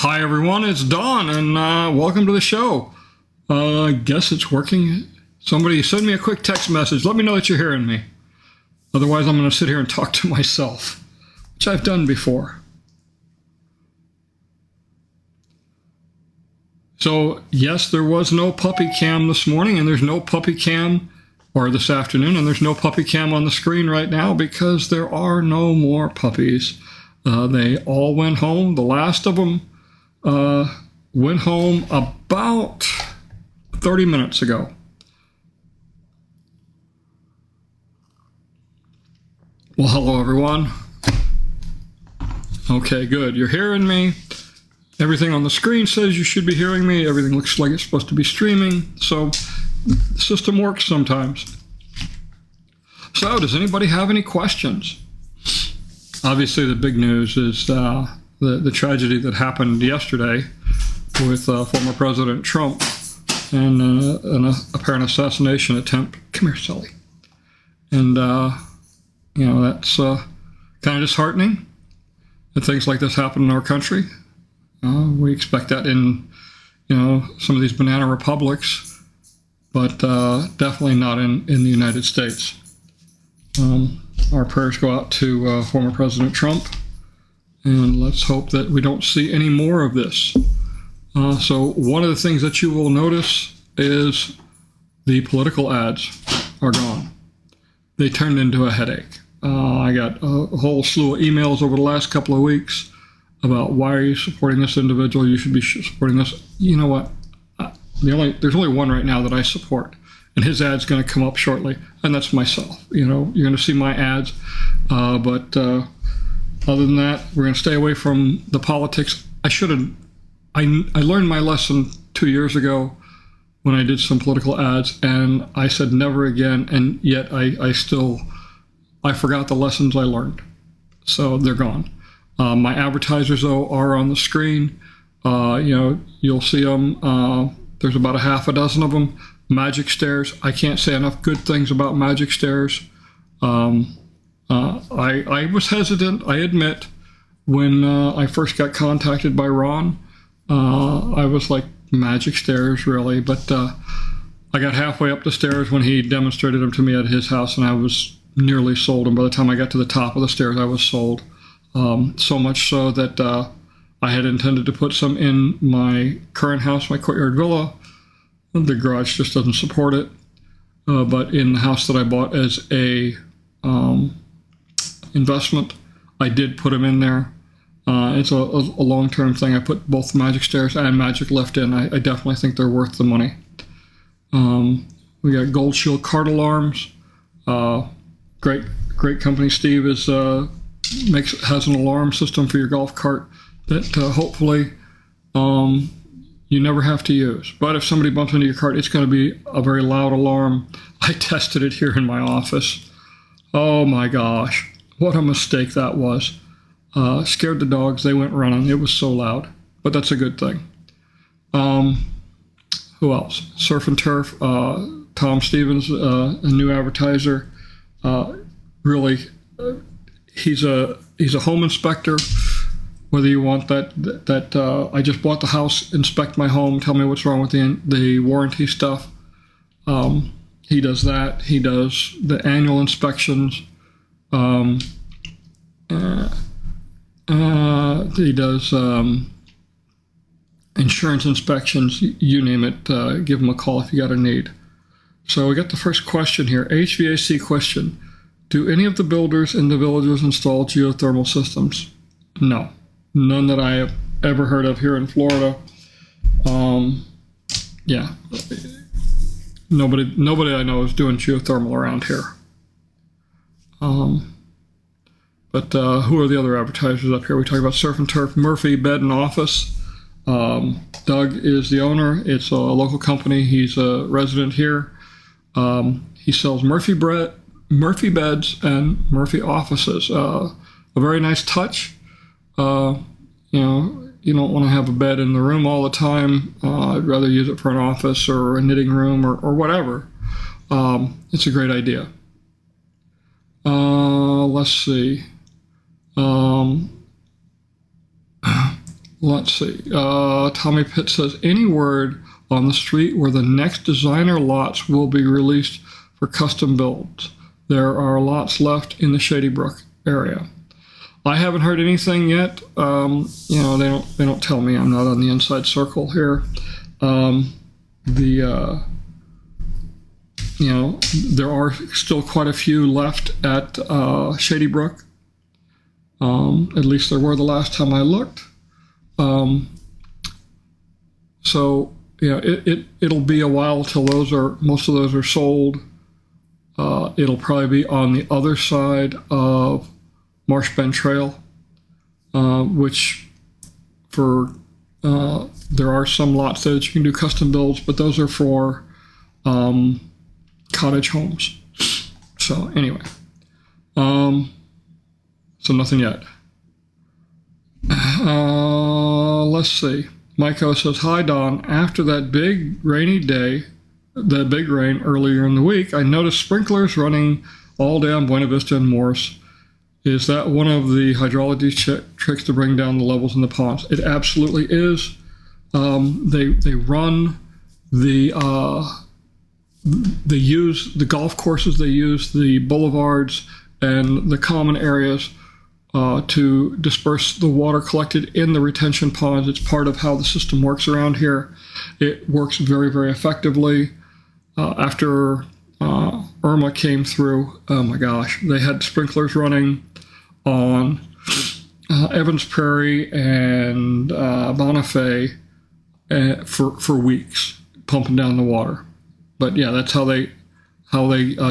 Hi everyone, it's Don, and welcome to the show. I guess it's working. Somebody send me a quick text message. Let me know that you're hearing me. Otherwise, I'm going to sit here and talk to myself, which I've done before. So, yes, there was no puppy cam this morning, and there's no puppy cam, or this afternoon, and there's no puppy cam on the screen right now because there are no more puppies. They all went home. The last of them went home about 30 minutes ago. Well, hello, everyone. Okay, good. You're hearing me. Everything on the screen says you should be hearing me. Everything looks like it's supposed to be streaming. So the system works sometimes. So does anybody have any questions? Obviously, the big news is the tragedy that happened yesterday with former President Trump and an apparent assassination attempt. Come here, Sully. And, that's kind of disheartening that things like this happen in our country. We expect that in, some of these banana republics, but definitely not in the United States. Our prayers go out to former President Trump, and let's hope that we don't see any more of this. So one of the things that you will notice is the political ads are gone. They turned into a headache. I got a whole slew of emails over the last couple of weeks about why are you supporting this individual? You should be supporting this. You know what? There's only one right now that I support, and his ad's going to come up shortly, and that's myself. You're going to see my ads, but other than that, we're going to stay away from the politics. I learned my lesson 2 years ago when I did some political ads, and I said never again, and yet I forgot the lessons I learned. So they're gone. My advertisers, though, are on the screen. You'll see them. There's about a half a dozen of them. Magic Stairs. I can't say enough good things about Magic Stairs. I was hesitant, I admit, when I first got contacted by Ron. I was like, Magic Stairs, really? But I got halfway up the stairs when he demonstrated them to me at his house, and I was nearly sold. And by the time I got to the top of the stairs, I was sold. So much so that I had intended to put some in my current house, my Courtyard Villa. The garage just doesn't support it. But in the house that I bought as a investment, I did put them in there. It's a long-term thing. I put both Magic Stairs and Magic Lift in. I definitely think they're worth the money. We got Gold Shield cart alarms. Great company. Steve has an alarm system for your golf cart that hopefully you never have to use. But if somebody bumps into your cart, it's going to be a very loud alarm. I tested it here in my office. Oh my gosh, what a mistake that was. Scared the dogs. They went running. It was so loud, but that's a good thing. Who else? Surf and Turf. Tom Stevens, a new advertiser. Really, he's a home inspector. Whether you want that I just bought the house, inspect my home, tell me what's wrong with the warranty stuff. He does that. He does the annual inspections. He does insurance inspections. You name it. Give him a call if you got a need. So we got the first question here. HVAC question. Do any of the builders in the villages install geothermal systems? No. None that I have ever heard of here in Florida. Yeah. Nobody I know is doing geothermal around here. But who are the other advertisers up here? We talk about Surf and Turf, Murphy Bed and Office. Doug is the owner. It's a local company. He's a resident here. He sells Murphy beds and Murphy offices. A very nice touch. You don't want to have a bed in the room all the time. I'd rather use it for an office or a knitting room or whatever. It's a great idea. Let's see. let's see. Tommy Pitt says, any word on the street where the next designer lots will be released for custom builds? There are lots left in the Shady Brook area. I haven't heard anything yet. They don't tell me. I'm not on the inside circle here. There are still quite a few left at Shady Brook. At least there were the last time I looked. It'll be a while till most of those are sold. It'll probably be on the other side of Marsh Bend Trail, which there are some lots that you can do custom builds, but those are for cottage homes. So anyway, so nothing yet. Let's see. Miko says, hi, Don. After that big rainy day, the big rain earlier in the week, I noticed sprinklers running all down Buena Vista and Morris. Is that one of the hydrology tricks to bring down the levels in the ponds? It absolutely is. They run they use the golf courses, they use the boulevards and the common areas to disperse the water collected in the retention ponds. It's part of how the system works around here. It works very, very effectively. After Irma came through, oh my gosh, they had sprinklers running on Evans Prairie and Bonifay for weeks, pumping down the water. But yeah, that's how they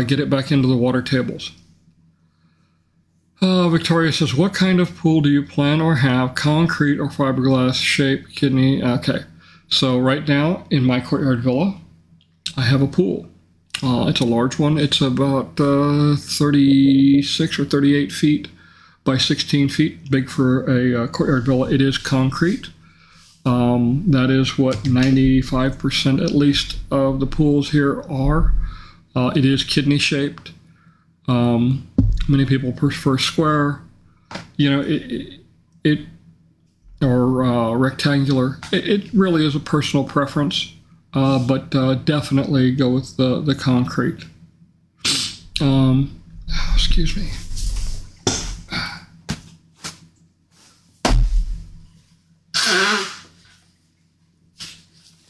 get it back into the water tables. Victoria says, what kind of pool do you plan or have? Concrete or fiberglass, shape, kidney? Okay, so right now in my Courtyard Villa, I have a pool. It's a large one. It's about 36 or 38 feet by 16 feet, big for a Courtyard Villa. It is concrete. That is what 95% at least of the pools here are. It is kidney shaped. Many people prefer square, or rectangular. It really is a personal preference, but definitely go with the concrete. Excuse me.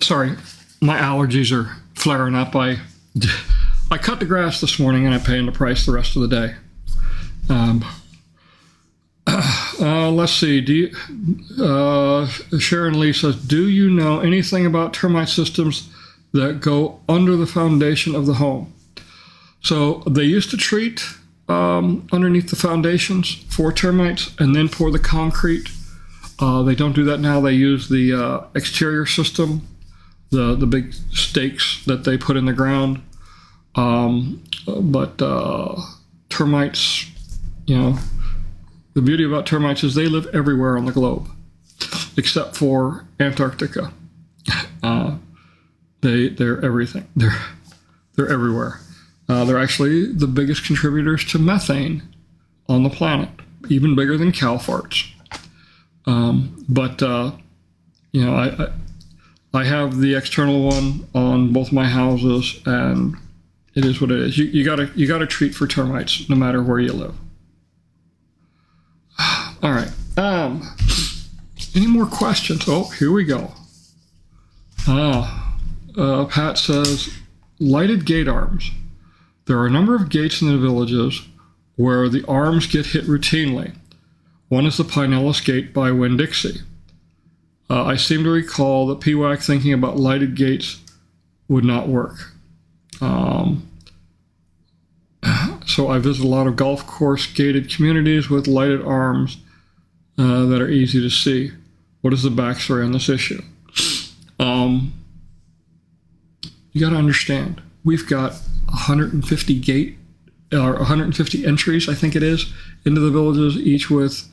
Sorry, my allergies are flaring up. I cut the grass this morning and I'm paying the price the rest of the day. Let's see. Sharon Lee says, do you know anything about termite systems that go under the foundation of the home? So they used to treat underneath the foundations for termites and then pour the concrete. They don't do that now. They use the exterior system, the big stakes that they put in the ground. But termites, the beauty about termites is they live everywhere on the globe, except for Antarctica. They're everything. They're everywhere. They're actually the biggest contributors to methane on the planet, even bigger than cow farts. I have the external one on both my houses, and it is what it is. You gotta treat for termites no matter where you live. All right. Any more questions? Oh, here we go. Pat says, lighted gate arms. There are a number of gates in the villages where the arms get hit routinely. One is the Pinellas Gate by Winn-Dixie. I seem to recall that PWAC thinking about lighted gates would not work. So I visit a lot of golf course gated communities with lighted arms that are easy to see. What is the backstory on this issue? You got to understand, we've got 150 entries, I think it is, into the villages, each with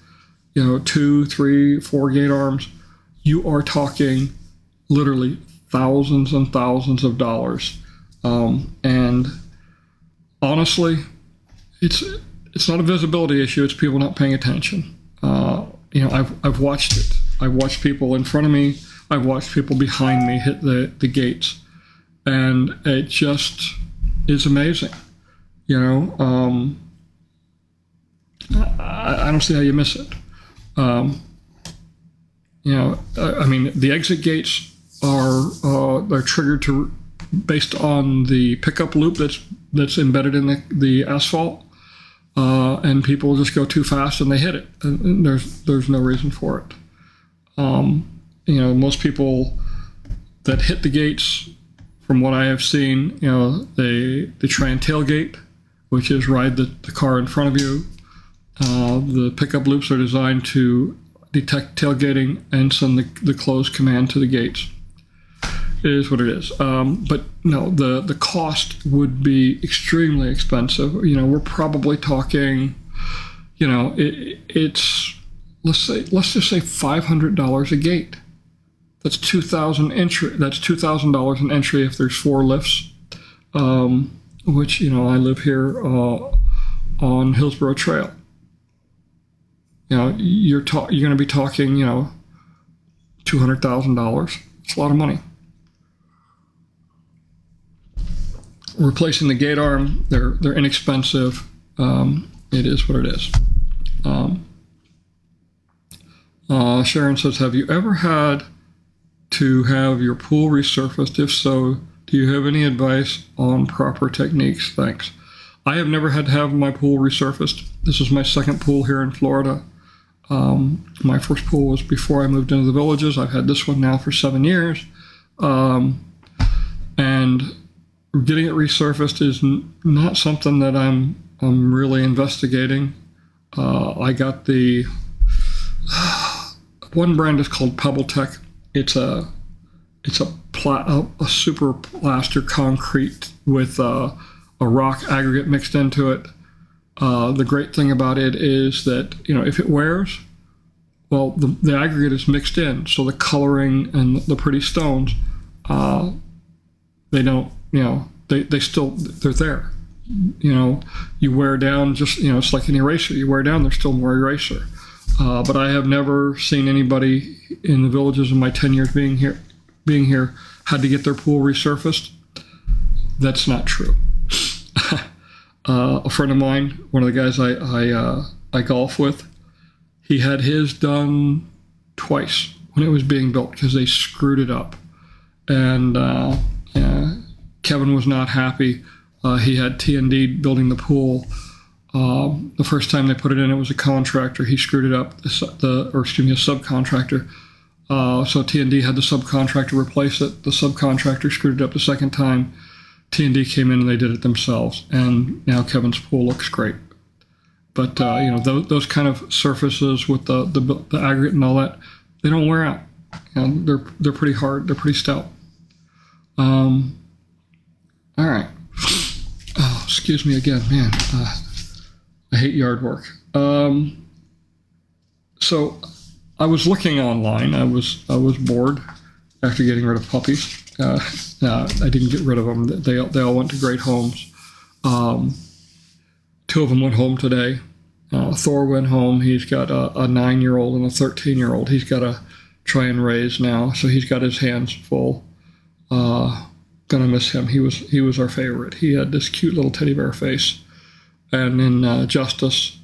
2, 3, 4 gate arms. You are talking literally thousands and thousands of dollars. And honestly, it's not a visibility issue. It's people not paying attention. I've watched it. I've watched people in front of me. I've watched people behind me hit the gates, and it just is amazing. You know, I don't see how you miss it. You know, I mean, the exit gates they're triggered based on the pickup loop that's embedded in the asphalt, and people just go too fast and they hit it, and there's no reason for it. You know, most people that hit the gates, from what I have seen, you know, they try and tailgate, which is ride the car in front of you. The pickup loops are designed to detect tailgating and send the close command to the gates. It is what it is. But no, the cost would be extremely expensive. You know, we're probably talking, you know, it's let's just say $500 a gate. That's $2,000 an entry if there's 4 lifts. Which, you know, I live here on Hillsborough Trail. You know, you're going to be talking, you know, $200,000. It's a lot of money. Replacing the gate arm, they're inexpensive. It is what it is. Sharon says, have you ever had to have your pool resurfaced? If so, do you have any advice on proper techniques? Thanks. I have never had to have my pool resurfaced. This is my second pool here in Florida. My first pool was before I moved into the Villages. I've had this one now for 7 years. And getting it resurfaced is not something that I'm really investigating. I got the one brand is called Pebble Tech. It's a super plaster concrete with a rock aggregate mixed into it. The great thing about it is that, you know, if it wears, well, the aggregate is mixed in, so the coloring and the pretty stones, they don't, you know, they're there. You know, you wear down, just, you know, it's like an eraser. You wear down, there's still more eraser. But I have never seen anybody in the Villages in my 10 years being here had to get their pool resurfaced. That's not true. A friend of mine, one of the guys I golf with, he had his done twice when it was being built because they screwed it up. And Kevin was not happy. He had T&D building the pool. The first time they put it in, it was a contractor. He screwed it up, a subcontractor. So T&D had the subcontractor replace it. The subcontractor screwed it up the second time. T&D came in and they did it themselves. And now Kevin's pool looks great. But, you know, those kind of surfaces with the aggregate and all that, they don't wear out. You know, they're pretty hard. They're pretty stout. All right. Oh, excuse me again, man. I hate yard work. So I was looking online. I was bored after getting rid of puppies. I didn't get rid of them. They all went to great homes. 2 of them went home today. Thor went home. He's got a 9-year-old and a 13-year-old. He's got to try and raise now, so he's got his hands full. Gonna miss him. He was our favorite. He had this cute little teddy bear face. And then Justice,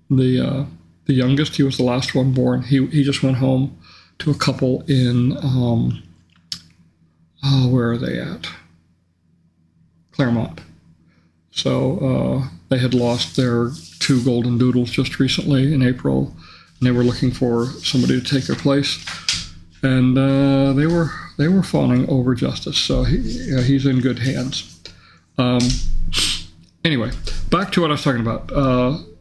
the youngest, he was the last one born. He just went home to a couple in where are they at? Claremont. So they had lost their 2 golden doodles just recently in April, and they were looking for somebody to take their place. And they were fawning over Justice, so he's in good hands. Anyway, back to what I was talking about.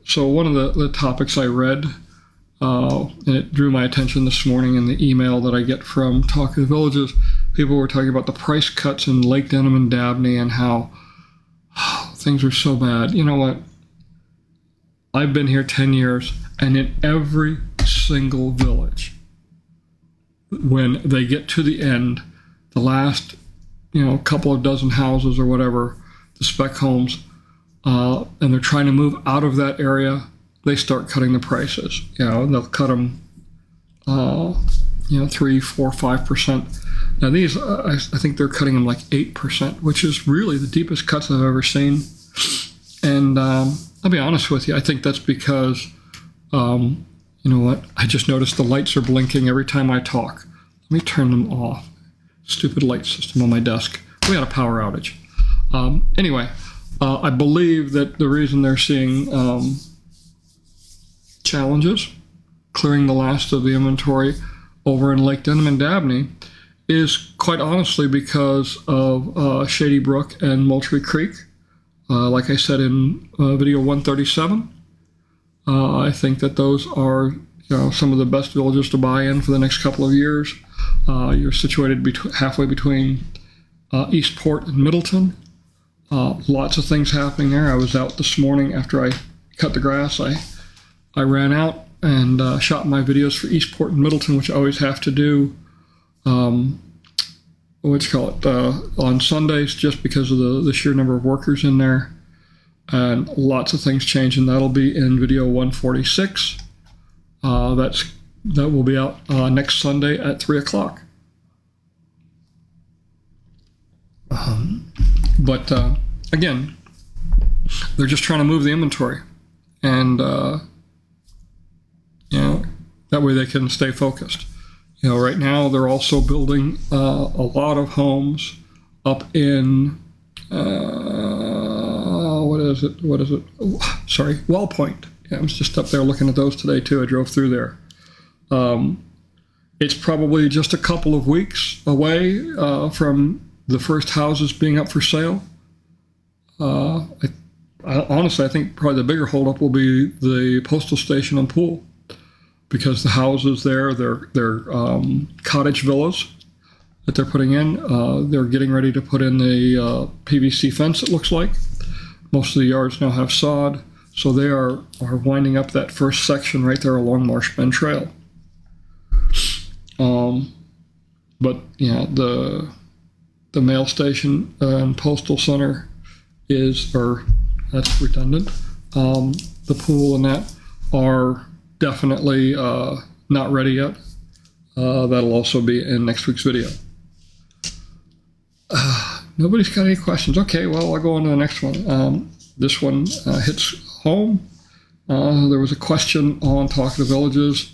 So one of the topics I read, and it drew my attention this morning in the email that I get from Talk of the Villages, people were talking about the price cuts in Lake Denham and Dabney and how things are so bad. You know what? I've been here 10 years, and in every single village, when they get to the end, the last, couple of dozen houses or whatever, the spec homes, and they're trying to move out of that area, they start cutting the prices. They'll cut them 3, 4, 5%. Now these, I think they're cutting them like 8%, which is really the deepest cuts I've ever seen. And I'll be honest with you, I think that's because, you know what, I just noticed the lights are blinking every time I talk. Let me turn them off. Stupid light system on my desk. We had a power outage. Anyway, I believe that the reason they're seeing challenges clearing the last of the inventory over in Lake Denham and Dabney is quite honestly because of Shady Brook and Moultrie Creek. Like I said in video 137, I think that those are some of the best villages to buy in for the next couple of years. You're situated halfway between Eastport and Middleton. Lots of things happening there. I was out this morning after I cut the grass. I ran out and shot my videos for Eastport and Middleton, which I always have to do on Sundays just because of the sheer number of workers in there. And lots of things change, and that'll be in video 146. That will be out next Sunday at 3 o'clock. But again, they're just trying to move the inventory, and that way they can stay focused. Right now they're also building a lot of homes up in Wall Point. I was just up there looking at those today too. I drove through there. It's probably just a couple of weeks away from the first houses being up for sale. Honestly, I think probably the bigger holdup will be the postal station and pool, because the houses there, they're cottage villas that they're putting in. They're getting ready to put in the PVC fence, it looks like. Most of the yards now have sod, so they are winding up that first section right there along Marsh Bend Trail. But yeah, the mail station and postal center that's redundant. The pool and that are definitely not ready yet. That'll also be in next week's video. Nobody's got any questions. Okay, well, I'll go on to the next one. This one hits home. There was a question on Talk to the Villages.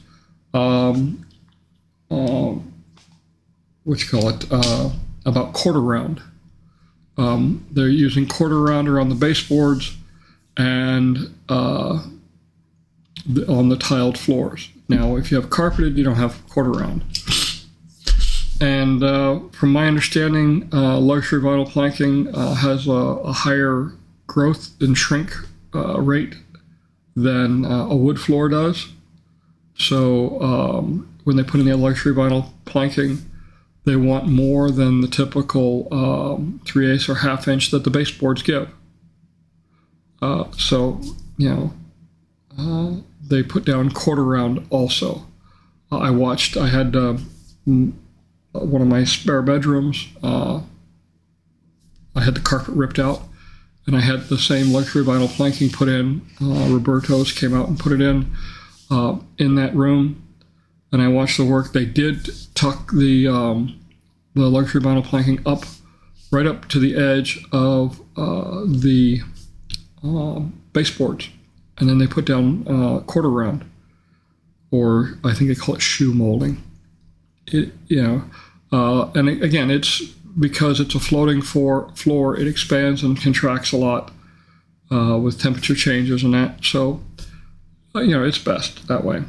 About quarter round. They're using quarter rounder on the baseboards and on the tiled floors. Now, if you have carpeted, you don't have quarter round. And from my understanding, luxury vinyl planking has a higher growth and shrink rate than a wood floor does. So when they put in the luxury vinyl planking, they want more than the typical 3/8 or 1/2 inch that the baseboards give. They put down quarter round also. I had one of my spare bedrooms. I had the carpet ripped out, and I had the same luxury vinyl planking put in. Roberto's came out and put it in that room, and I watched the work. They did tuck the luxury vinyl planking right up to the edge of the baseboards, and then they put down quarter round, or I think they call it shoe molding. And again, it's because it's a floating floor. It expands and contracts a lot with temperature changes and that. So, it's best that way.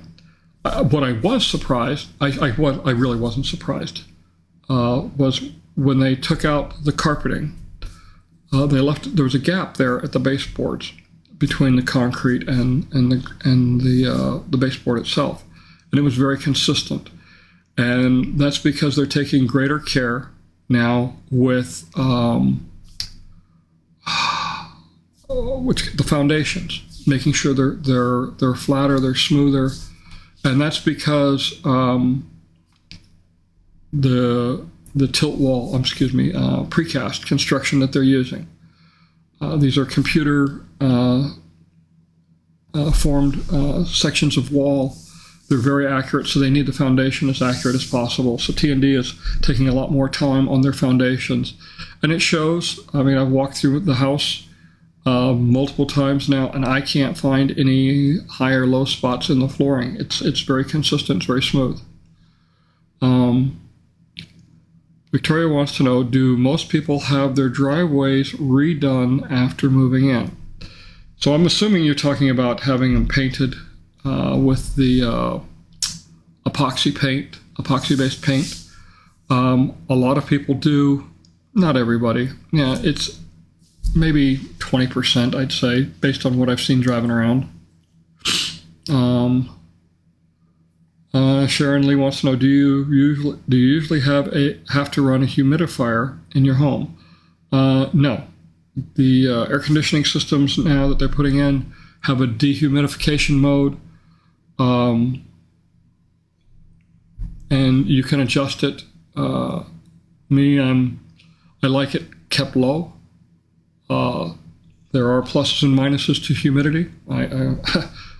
What I was surprised, I really wasn't surprised, was when they took out the carpeting. There was a gap there at the baseboards between the concrete and the baseboard itself, and it was very consistent. And that's because they're taking greater care now with the foundations, making sure they're flatter, they're smoother, and that's because the tilt wall, precast construction that they're using. These are computer formed sections of wall They're very accurate, so they need the foundation as accurate as possible. So T&D is taking a lot more time on their foundations. And it shows. I mean, I've walked through the house multiple times now, and I can't find any high or low spots in the flooring. It's very consistent, it's very smooth. Victoria wants to know, do most people have their driveways redone after moving in? So I'm assuming you're talking about having them painted with the epoxy-based paint. A lot of people do, not everybody. Yeah, it's maybe 20%, I'd say, based on what I've seen driving around. Sharon Lee wants to know, do you usually have to run a humidifier in your home? No. The air conditioning systems now that they're putting in have a dehumidification mode, and you can adjust it. I like it kept low. There are pluses and minuses to humidity.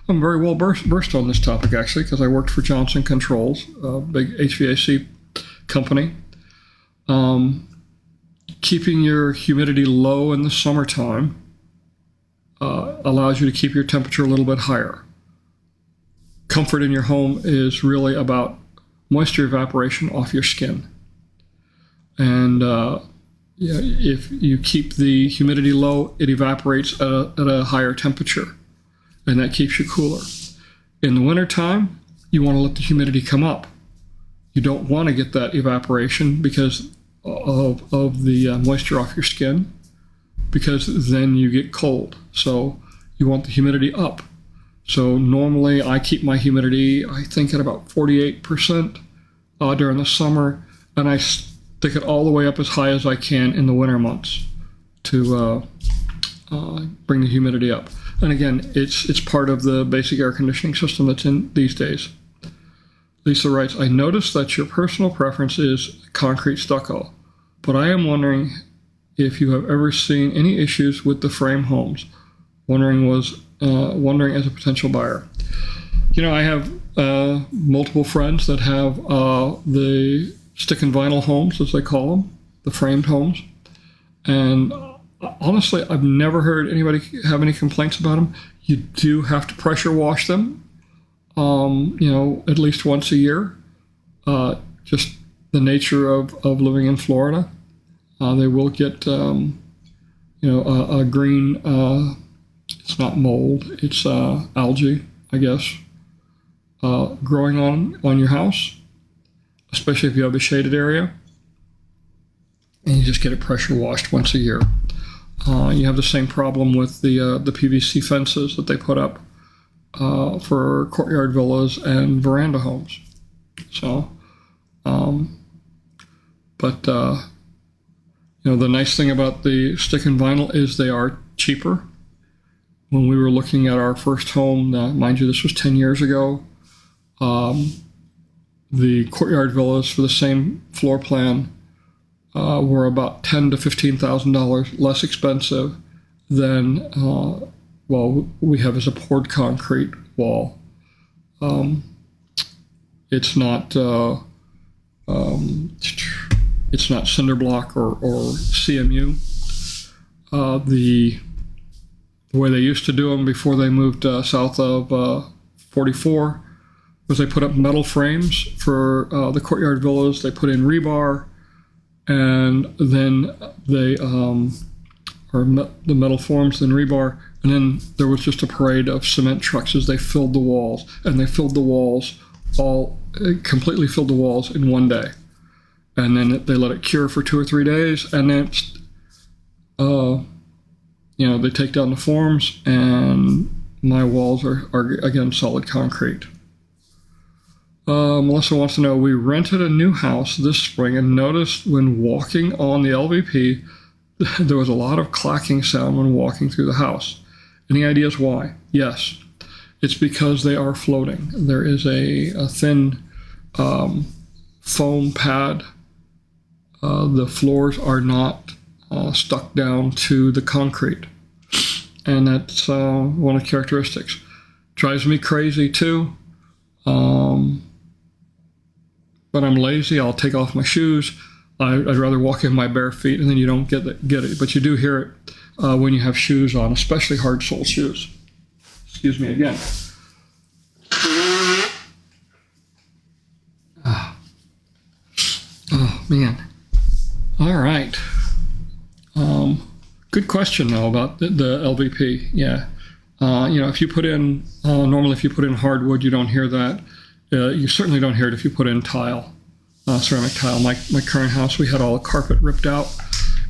I'm very well versed on this topic, actually, because I worked for Johnson Controls, a big HVAC company. Keeping your humidity low in the summertime allows you to keep your temperature a little bit higher. Comfort in your home is really about moisture evaporation off your skin. And if you keep the humidity low, it evaporates at a higher temperature, and that keeps you cooler. In the wintertime, you want to let the humidity come up. You don't want to get that evaporation because of the moisture off your skin, because then you get cold. So you want the humidity up. So normally I keep my humidity, I think, at about 48% during the summer, and I stick it all the way up as high as I can in the winter months to bring the humidity up. And again, it's part of the basic air conditioning system that's in these days. Lisa writes, I noticed that your personal preference is concrete stucco, but I am wondering if you have ever seen any issues with the frame homes. Wondering as a potential buyer. You know, I have multiple friends that have the stick and vinyl homes, as they call them, the framed homes. And honestly, I've never heard anybody have any complaints about them. You do have to pressure wash them, at least once a year. Just the nature of living in Florida. They will get, a green, it's not mold, it's algae, I guess, growing on your house, especially if you have a shaded area. And you just get it pressure washed once a year. You have the same problem with the PVC fences that they put up for courtyard villas and veranda homes. So, the nice thing about the stick and vinyl is they are cheaper. When we were looking at our first home, mind you, this was 10 years ago, the courtyard villas for the same floor plan were about $10,000 to $15,000 less expensive than we have as a poured concrete wall. It's not cinder block or CMU. The way they used to do them before they moved south of 44 was they put up metal frames for the courtyard villas. They put in rebar, and then the metal forms, then rebar, and then there was just a parade of cement trucks as they filled the walls, and they filled the walls completely filled the walls in one day, and then they let it cure for 2 or 3 days, and then they take down the forms, and my walls are again solid concrete. Melissa wants to know, we rented a new house this spring and noticed when walking on the LVP, there was a lot of clacking sound when walking through the house. Any ideas why? Yes, it's because they are floating. There is a thin foam pad. The floors are not stuck down to the concrete. And that's one of the characteristics. Drives me crazy too. But I'm lazy. I'll take off my shoes. I'd rather walk in my bare feet, and then you don't get it. But you do hear it when you have shoes on, especially hard sole shoes. Excuse me again. Oh man. All right. Good question though about the LVP. Yeah. If you put in normally if you put in hardwood, you don't hear that. You certainly don't hear it if you put in tile, ceramic tile. My current house, we had all the carpet ripped out,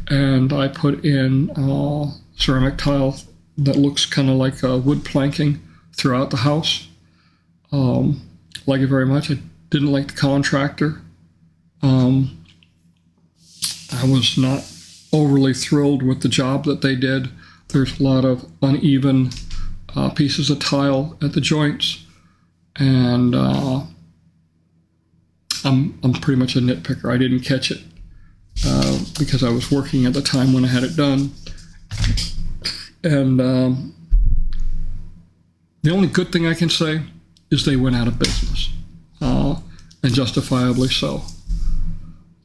and I put in ceramic tile that looks kind of like wood planking throughout the house. Like it very much. I didn't like the contractor. I was not overly thrilled with the job that they did. There's a lot of uneven pieces of tile at the joints, and I'm pretty much a nitpicker. I didn't catch it because I was working at the time when I had it done, and the only good thing I can say is they went out of business, and justifiably so.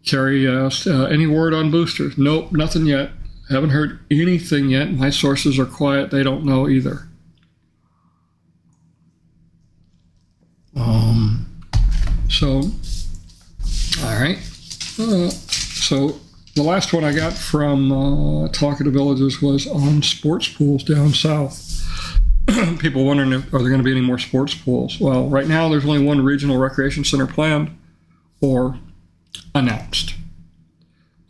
Carrie asked, any word on boosters? Nope, nothing yet. Haven't heard anything yet. My sources are quiet. They don't know either. All right. So the last one I got from Talkative Villages was on sports pools down south. People wondering, are there going to be any more sports pools? Well, right now there's only one regional recreation center planned or announced.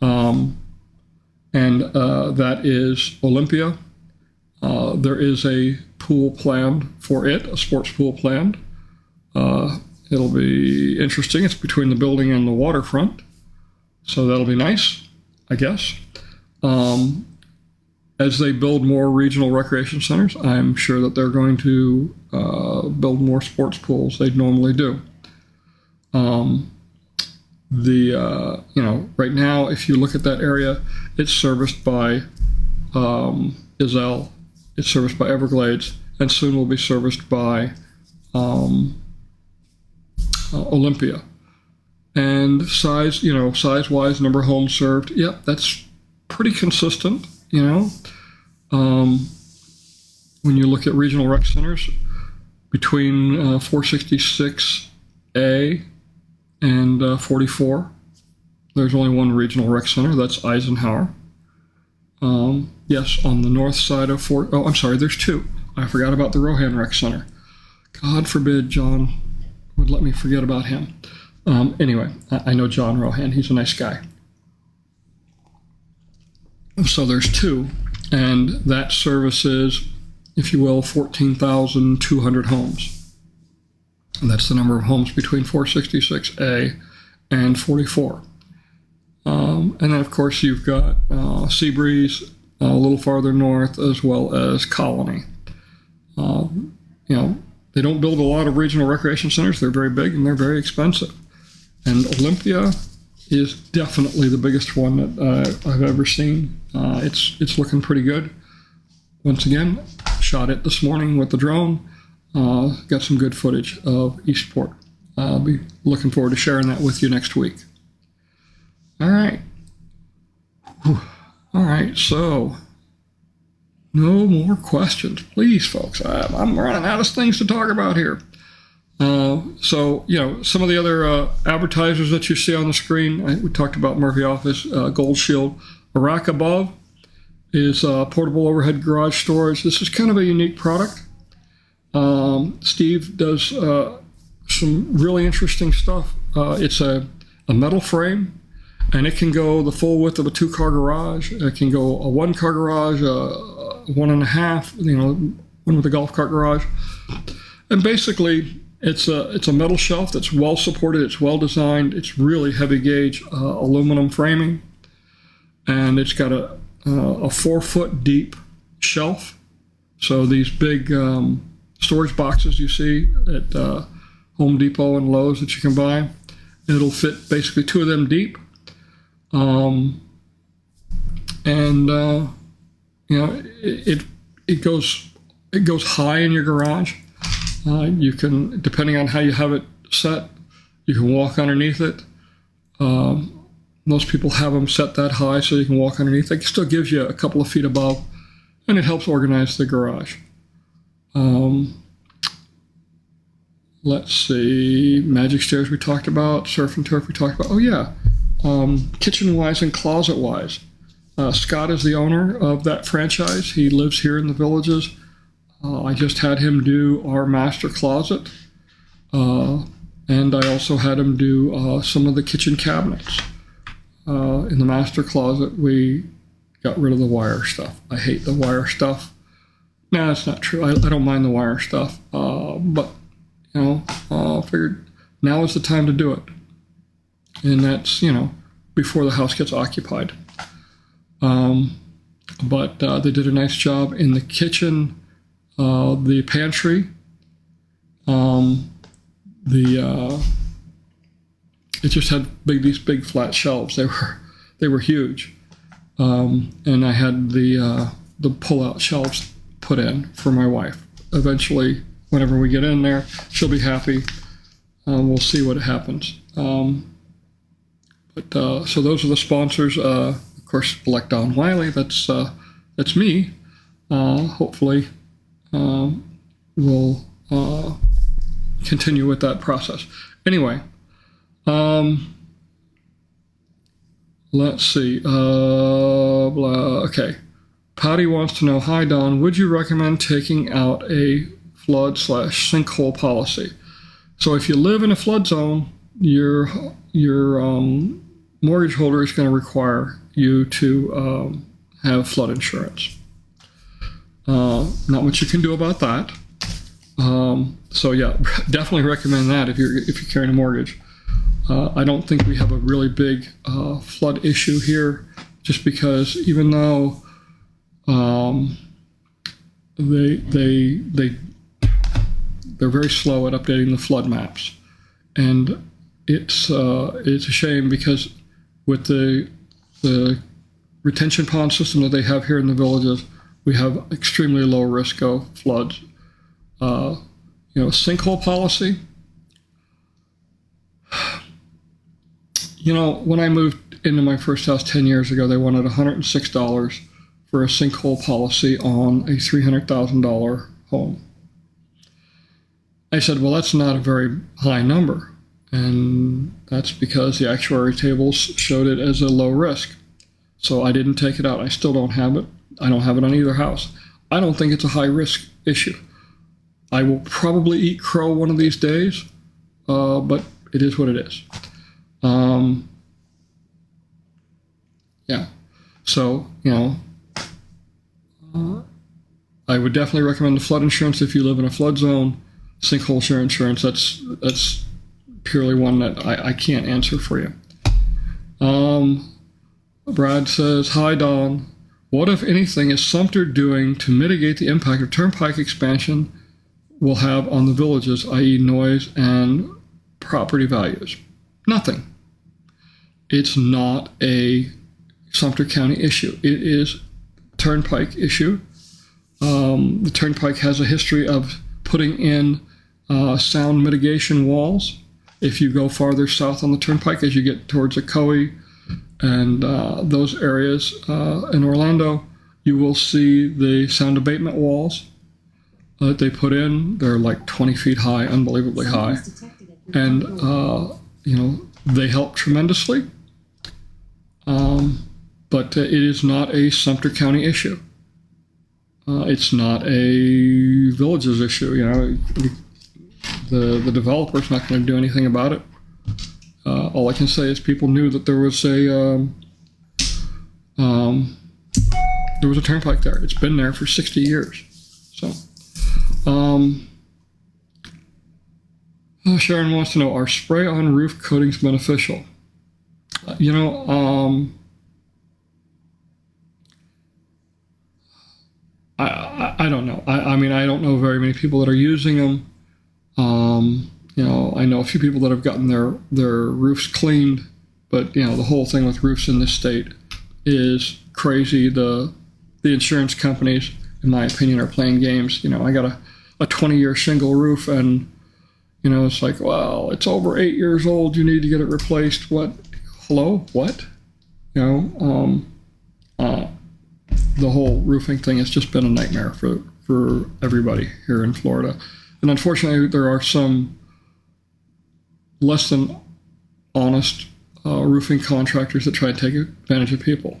And that is Olympia. There is a pool planned for it, a sports pool planned. It'll be interesting. It's between the building and the waterfront, so that'll be nice, I guess. As they build more regional recreation centers, I'm sure that they're going to build more sports pools. They normally do. Right now, if you look at that area, it's serviced by Isle, it's serviced by Everglades, and soon will be serviced by Olympia. And size-wise, number of homes served, yep, that's pretty consistent, When you look at regional rec centers, between 466A and 44, there's only one regional rec center. That's Eisenhower. Yes, on the north side of there's two. I forgot about the Rohan Rec Center. God forbid John would let me forget about him. Anyway, I know John Rohan. He's a nice guy. So there's two, and that services, if you will, 14,200 homes. And that's the number of homes between 466A and 44. And then, of course, you've got Seabreeze a little farther north, as well as Colony. They don't build a lot of regional recreation centers. They're very big and they're very expensive. And Olympia is definitely the biggest one that I've ever seen. It's looking pretty good. Once again, shot it this morning with the drone. Got some good footage of Eastport. I'll be looking forward to sharing that with you next week. All right. Whew. All right, so no more questions. Please, folks. I'm running out of things to talk about here. Some of the other advertisers that you see on the screen, we talked about Murphy Office, Gold Shield. A rack above is portable overhead garage storage. This is kind of a unique product. Steve does some really interesting stuff. It's a metal frame, and it can go the full width of a 2-car garage. It can go a 1-car garage, 1.5, one with a golf cart garage. And basically, it's a metal shelf that's well supported. It's well designed. It's really heavy gauge aluminum framing, and it's got a 4-foot deep shelf. So these big storage boxes you see at Home Depot and Lowe's that you can buy, it'll fit basically 2 of them deep. It goes high in your garage. You can, depending on how you have it set. You can walk underneath it. Most people have them set that high so you can walk underneath. It still gives you a couple of feet above, and it helps organize the garage. Let's see, magic stairs we talked about, surf and turf we talked about. Oh yeah, kitchen-wise and closet-wise. Scott is the owner of that franchise. He lives here in the Villages. I just had him do our master closet, and I also had him do some of the kitchen cabinets. In the master closet, we got rid of the wire stuff. I hate the wire stuff. No, that's not true. I don't mind the wire stuff, but figured now is the time to do it, and that's before the house gets occupied. But they did a nice job in the kitchen, the pantry. It just had these big flat shelves. They were huge, and I had the pull-out shelves put in for my wife. Eventually, whenever we get in there, she'll be happy. We'll see what happens. So those are the sponsors. Of course, Elect Don Wiley. That's me. Hopefully, we'll continue with that process. Anyway. Let's see. Okay. Patty wants to know, hi Don, would you recommend taking out a flood/sinkhole policy? So if you live in a flood zone, your mortgage holder is going to require you to have flood insurance. Not much you can do about that. So yeah, definitely recommend that if you're carrying a mortgage. I don't think we have a really big flood issue here, just because even though they're very slow at updating the flood maps, and it's a shame because with the retention pond system that they have here in the Villages, we have extremely low risk of floods. Sinkhole policy. When I moved into my first house 10 years ago, they wanted $106 for a sinkhole policy on a $300,000 home. I said, well, that's not a very high number. And that's because the actuary tables showed it as a low risk. So I didn't take it out. I still don't have it. I don't have it on either house. I don't think it's a high risk issue. I will probably eat crow one of these days, but it is what it is. Yeah. So, I would definitely recommend the flood insurance if you live in a flood zone. Sinkhole insurance, that's purely one that I can't answer for you. Brad says, hi Don, what if anything is Sumter doing to mitigate the impact of turnpike expansion will have on the Villages, i.e. noise and property values? Nothing. It's not a Sumter County issue. It is a turnpike issue. The turnpike has a history of putting in sound mitigation walls. If you go farther south on the turnpike as you get towards Ocoee and those areas in Orlando, you will see the sound abatement walls that they put in. They're like 20 feet high, unbelievably high. And, they help tremendously. But it is not a Sumter County issue. It's not a Villages issue. The developer's not going to do anything about it. All I can say is people knew that there was a turnpike there. It's been there for 60 years. So, Sharon wants to know, are spray-on roof coatings beneficial? I don't know. I mean, I don't know very many people that are using them. I know a few people that have gotten their roofs cleaned, but the whole thing with roofs in this state is crazy. The insurance companies, in my opinion, are playing games. I got a 20-year shingle roof, and It's like, well, it's over 8 years old. You need to get it replaced. What? Hello? What? The whole roofing thing has just been a nightmare for everybody here in Florida. And unfortunately, there are some less than honest roofing contractors that try to take advantage of people.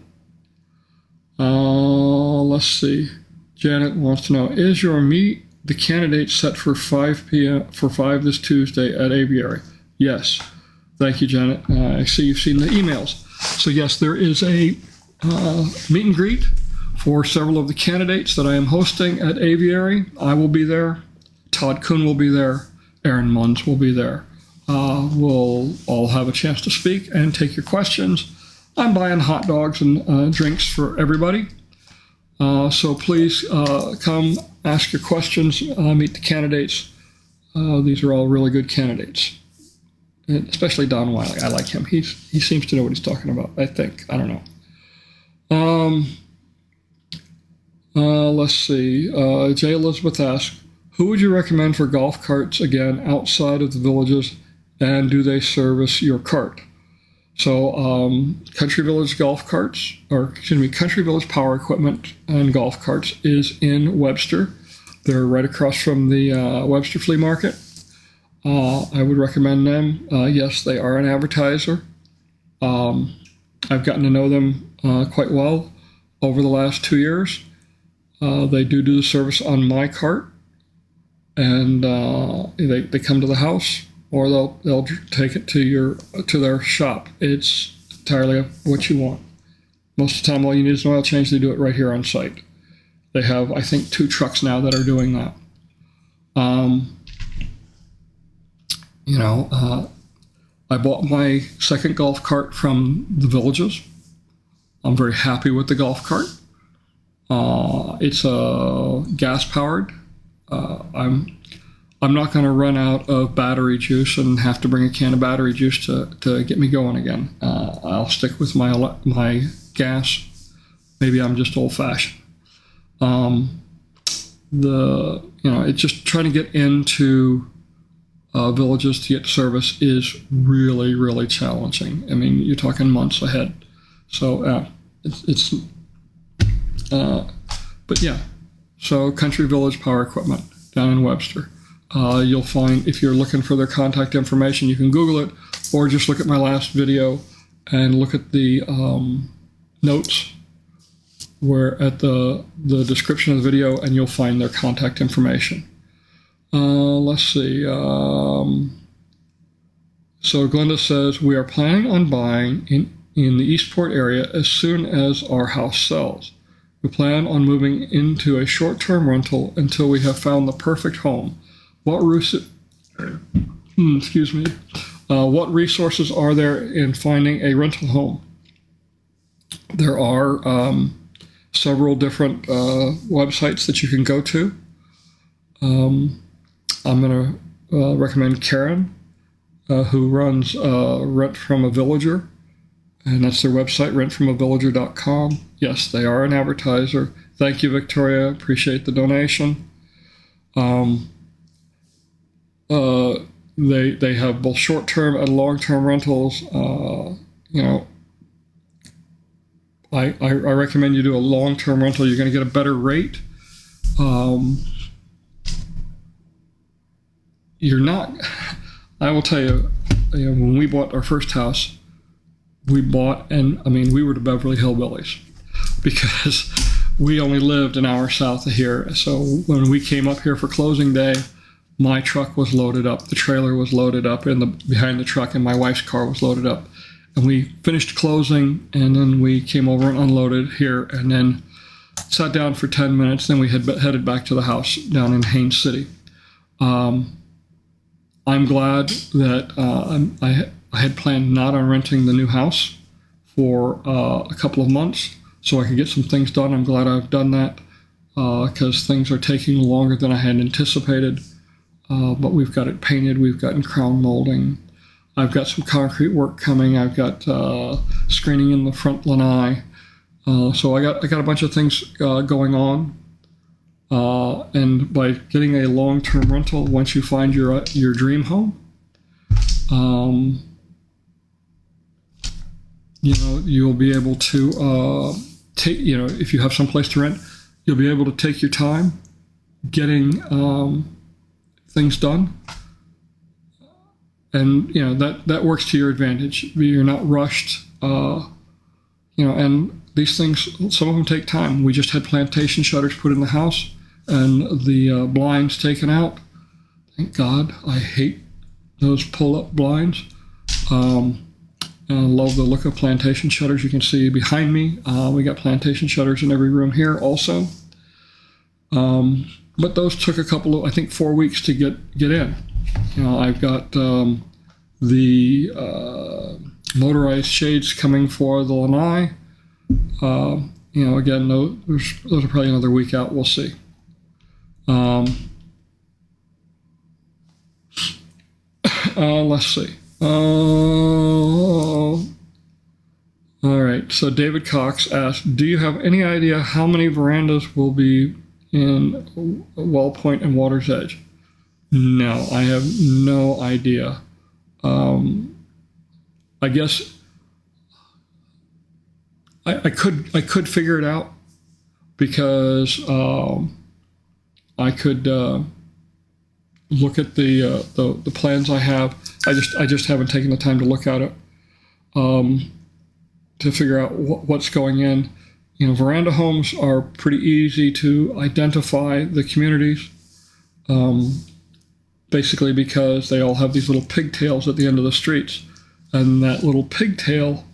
Let's see. Janet wants to know, is your meet the candidate set for 5 p.m. for 5 this Tuesday at Aviary? Yes. Thank you, Janet. I see you've seen the emails. So yes, there is a meet and greet for several of the candidates that I am hosting at Aviary. I will be there. Todd Kuhn will be there. Aaron Munns will be there. We'll all have a chance to speak and take your questions. I'm buying hot dogs and drinks for everybody. So please come ask your questions, meet the candidates. These are all really good candidates, and especially Don Wiley. I like him. He seems to know what he's talking about, I think. I don't know. Let's see. J. Elizabeth asks, who would you recommend for golf carts, again, outside of the villages, and do they service your cart? So Country Village Country Village Power Equipment and Golf Carts is in Webster. They're right across from the Webster Flea Market. I would recommend them. Yes, they are an advertiser. I've gotten to know them quite well over the last 2 years. They do the service on my cart, and they come to the house, or they'll take it to their shop. It's entirely what you want. Most of the time, all you need is an oil change. They do it right here on site. They have, I think, 2 trucks now that are doing that. I bought my second golf cart from the villages. I'm very happy with the golf cart. It's gas powered. I'm not going to run out of battery juice and have to bring a can of battery juice to get me going again. I'll stick with my gas. Maybe I'm just old-fashioned. It's just trying to get into villages to get service is really, really challenging. I mean, you're talking months ahead. So but yeah. So Country Village Power Equipment down in Webster. You'll find, if you're looking for their contact information, you can Google it, or just look at my last video and look at the notes where at the description of the video, and you'll find their contact information. Let's see. So Glenda says, we are planning on buying in the Eastport area as soon as our house sells. We plan on moving into a short-term rental until we have found the perfect home. What resources are there in finding a rental home? There are several different websites that you can go to. I'm going to recommend Karen, who runs Rent From a Villager, and that's their website, rentfromavillager.com. Yes, they are an advertiser. Thank you, Victoria. Appreciate the donation. They have both short-term and long-term rentals. I recommend you do a long-term rental. You're going to get a better rate. I will tell you, when we bought our first house, we were the Beverly Hillbillies, because we only lived an hour south of here. So when we came up here for closing day, my truck was loaded up, the trailer was loaded up behind the truck, and my wife's car was loaded up. And we finished closing, and then we came over and unloaded here, and then sat down for 10 minutes. Then we headed back to the house down in Haines City. I'm glad that I had planned not on renting the new house for a couple of months so I could get some things done. I'm glad I've done that because things are taking longer than I had anticipated. But we've got it painted. We've gotten crown molding. I've got some concrete work coming. I've got screening in the front lanai. So I got a bunch of things going on. And by getting a long-term rental, once you find your dream home, you'll be able to take, if you have some place to rent, you'll be able to take your time getting things done. And, that works to your advantage. You're not rushed, and these things, some of them take time. We just had plantation shutters put in the house and the blinds taken out. Thank God. I hate those pull-up blinds. And I love the look of plantation shutters. You can see behind me, we got plantation shutters in every room here also. But those took a couple of, I think, 4 weeks to get in. I've got the motorized shades coming for the lanai. Again, those are probably another week out. We'll see. Let's see. All right. So David Cox asked, do you have any idea how many verandas will be in Well Point and Water's Edge? No, I have no idea. I guess I could figure it out because I could look at the plans I have. I just haven't taken the time to look at it to figure out what's going in. Veranda homes are pretty easy to identify the communities, basically because they all have these little pigtails at the end of the streets. And that little pigtail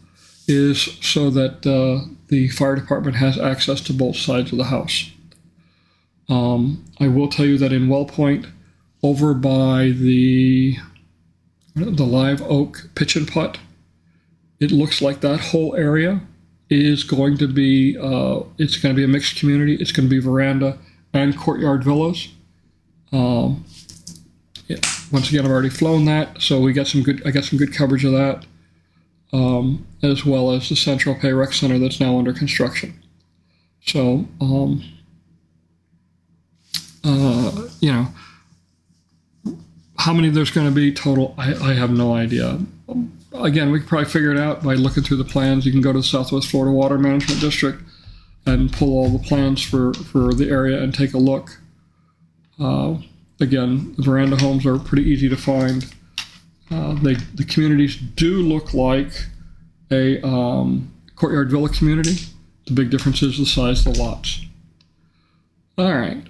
is so that the fire department has access to both sides of the house. I will tell you that in Well Point, over by the live oak pitch and putt, it looks like that whole area is going to be it's going to be a mixed community. It's going to be veranda and courtyard villas. Once again, I've already flown that, so I got some good coverage of that, as well as the Central Pay Rec Center that's now under construction. So, how many there's going to be total, I have no idea. Again, we could probably figure it out by looking through the plans. You can go to the Southwest Florida Water Management District and pull all the plans for the area and take a look. Again, the veranda homes are pretty easy to find. The communities do look like a courtyard villa community. The big difference is the size of the lots. All right.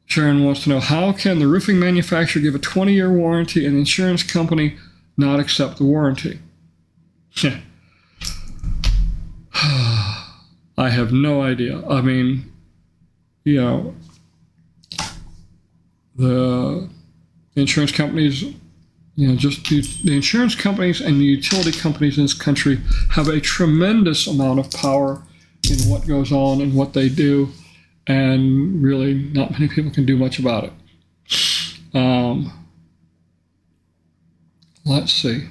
Sharon wants to know, how can the roofing manufacturer give a 20-year warranty and the insurance company not accept the warranty? I have no idea. I mean, the insurance companies, just the insurance companies and the utility companies in this country have a tremendous amount of power in what goes on and what they do, and really not many people can do much about it. Let's see.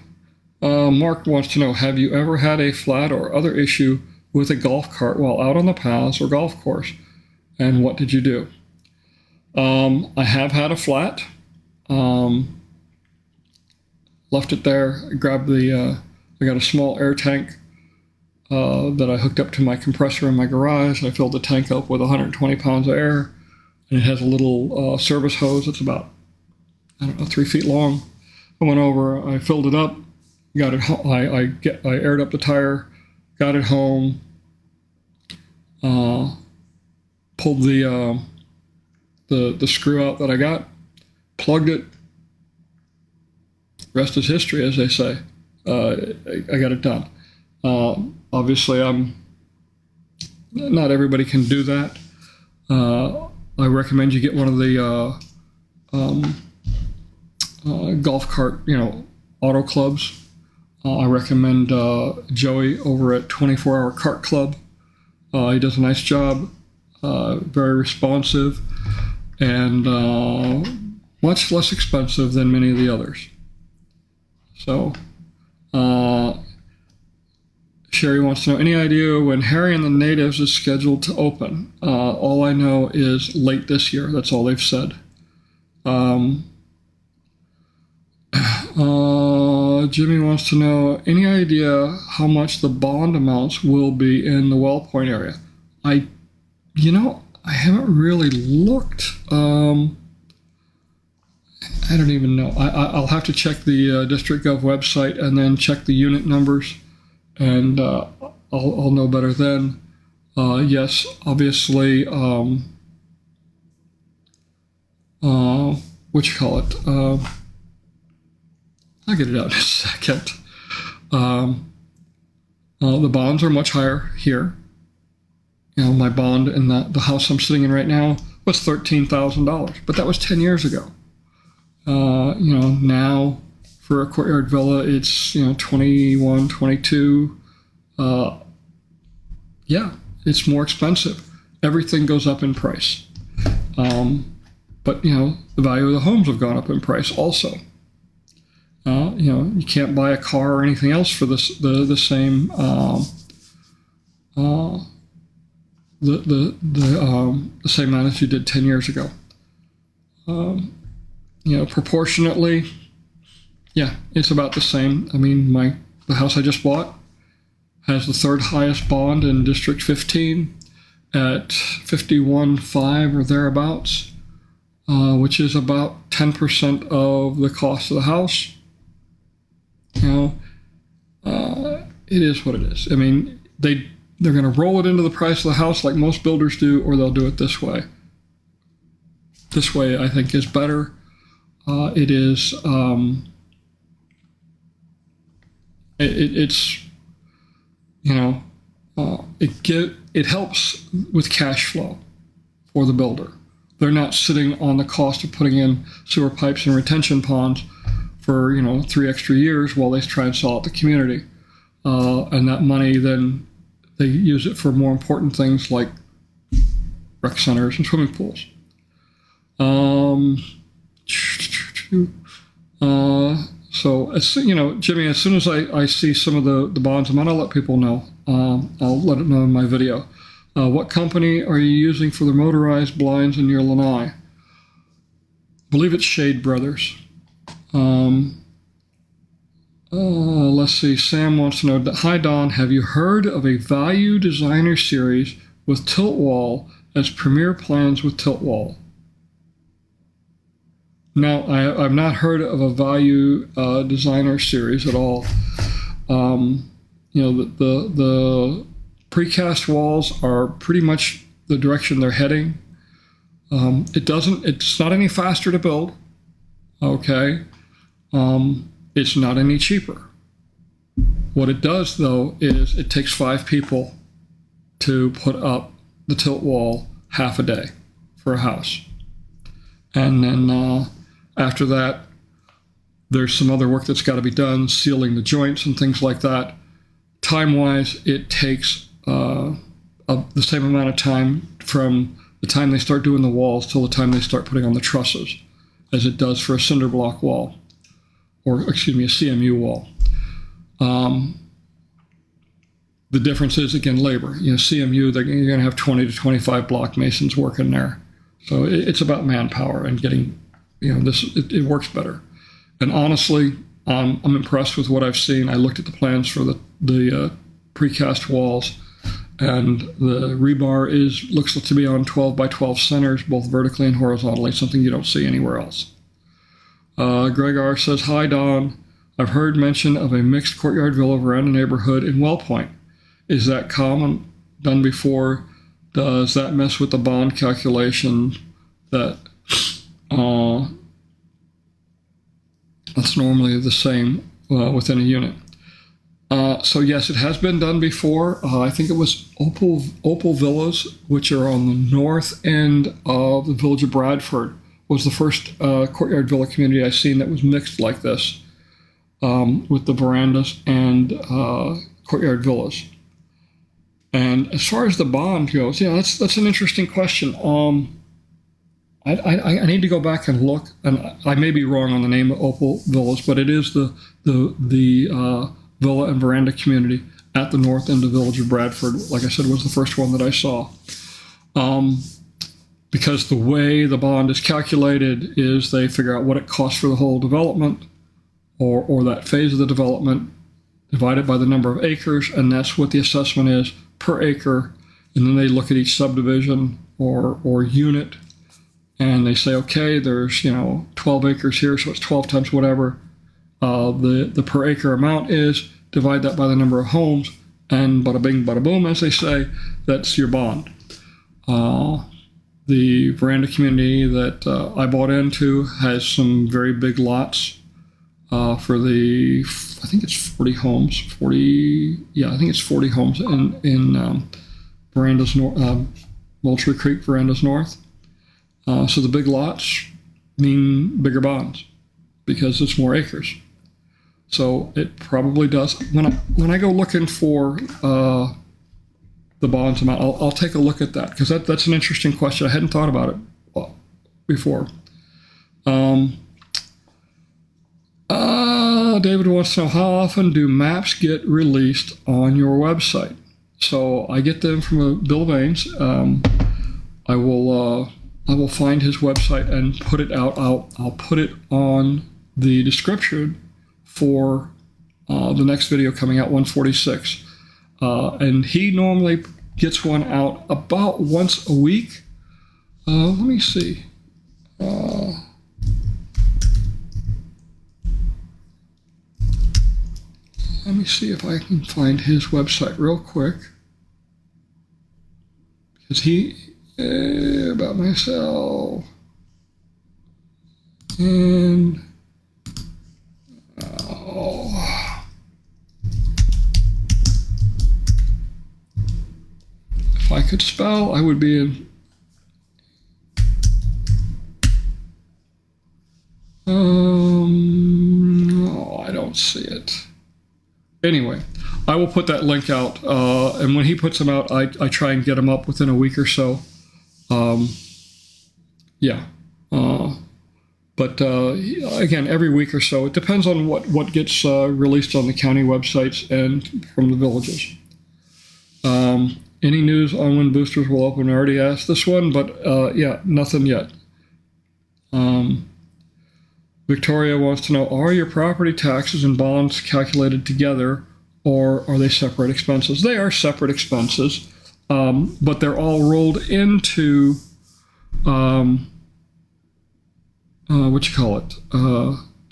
Mark wants to know, have you ever had a flat or other issue with a golf cart while out on the paths or golf course, and what did you do? I have had a flat. Left it there. I grabbed I got a small air tank that I hooked up to my compressor in my garage. I filled the tank up with 120 pounds of air, and it has a little service hose that's about, 3 feet long. I went over, I filled it up, got it. I aired up the tire, got it home, pulled the screw out that I got, plugged it. Rest is history, as they say. I got it done. Obviously, not everybody can do that. I recommend you get one of the golf cart, auto clubs. I recommend Joey over at 24-Hour Cart Club. He does a nice job, very responsive, and much less expensive than many of the others. So, Sherry wants to know, any idea when Harry and the Natives is scheduled to open? All I know is late this year. That's all they've said. Jimmy wants to know, any idea how much the bond amounts will be in the Well Point area? I haven't really looked. I don't even know. I'll have to check the District Gov website and then check the unit numbers, and I'll know better then. Yes, obviously, what you call it? I'll get it out in a second. The bonds are much higher here. My bond in the house I'm sitting in right now was $13,000, but that was 10 years ago. Now for a Courtyard Villa, it's 21, 22. Yeah, it's more expensive. Everything goes up in price. But the value of the homes have gone up in price also. You can't buy a car or anything else for the same the same amount as you did 10 years ago. Proportionately, yeah, it's about the same. I mean, the house I just bought has the third highest bond in District 15 at 51.5 or thereabouts, which is about 10% of the cost of the house. It is what it is. I mean, they're going to roll it into the price of the house like most builders do, or they'll do it this way. This way, I think, is better. It is. It helps with cash flow for the builder. They're not sitting on the cost of putting in sewer pipes and retention ponds for 3 extra years while they try and sell out the community, and that money then they use it for more important things like rec centers and swimming pools. So Jimmy, as soon as I see some of the bonds, I'm gonna let people know. I'll let it know in my video. What company are you using for the motorized blinds in your lanai? I believe it's Shade Brothers. Let's see. Sam wants to know, hi Don, have you heard of a value designer series with tilt wall as premier plans with tilt wall? No, I've not heard of a value designer series at all. The precast walls are pretty much the direction they're heading. It's not any faster to build. Okay. It's not any cheaper. What it does, though, is it takes 5 people to put up the tilt wall half a day for a house. And then after that, there's some other work that's got to be done, sealing the joints and things like that. Time-wise, it takes the same amount of time from the time they start doing the walls till the time they start putting on the trusses as it does for a cinder block wall. Or, a CMU wall. The difference is, again, labor. CMU, you're going to have 20 to 25 block masons working there. So it's about manpower and getting, it works better. And honestly, I'm impressed with what I've seen. I looked at the plans for the precast walls, and the rebar looks to be on 12 by 12 centers, both vertically and horizontally, something you don't see anywhere else. Greg R. says, hi, Don. I've heard mention of a mixed courtyard villa veranda neighborhood in Well Point. Is that common? Done before? Does that mess with the bond calculation that's normally the same within a unit? So yes, it has been done before. I think it was Opal Villas, which are on the north end of the village of Bradford, was the first courtyard villa community I've seen that was mixed like this, with the verandas and courtyard villas. And as far as the bond goes, that's an interesting question. I need to go back and look, and I may be wrong on the name of Opal Villas, but it is the villa and veranda community, at the north end of the village of Bradford. Like I said, was the first one that I saw. Because the way the bond is calculated is they figure out what it costs for the whole development or that phase of the development divided by the number of acres, and that's what the assessment is per acre. And then they look at each subdivision or unit, and they say, okay, there's 12 acres here, so it's 12 times whatever the per acre amount is. Divide that by the number of homes, and bada bing, bada boom, as they say, that's your bond. The veranda community that I bought into has some very big lots for I think it's 40 homes. I think it's 40 homes in Verandas North, Moultrie Creek Verandas North. So the big lots mean bigger bonds because it's more acres. So it probably does. When I go looking for the bonds amount, I'll take a look at that because that's an interesting question. I hadn't thought about it before. David wants to know, how often do maps get released on your website? So I get them from Bill Baines. I will find his website and put it out. I'll put it on the description for the next video coming out, 146. And he normally gets one out about once a week. Let me see. Let me see if I can find his website real quick. Because about myself. And if I could spell, I would be in. No, I don't see it. Anyway, I will put that link out, and when he puts them out, I try and get them up within a week or so. But again, every week or so. It depends on what gets released on the county websites and from the villages. Any news on when boosters will open? I already asked this one, but nothing yet. Victoria wants to know, are your property taxes and bonds calculated together, or are they separate expenses? They are separate expenses, but they're all rolled into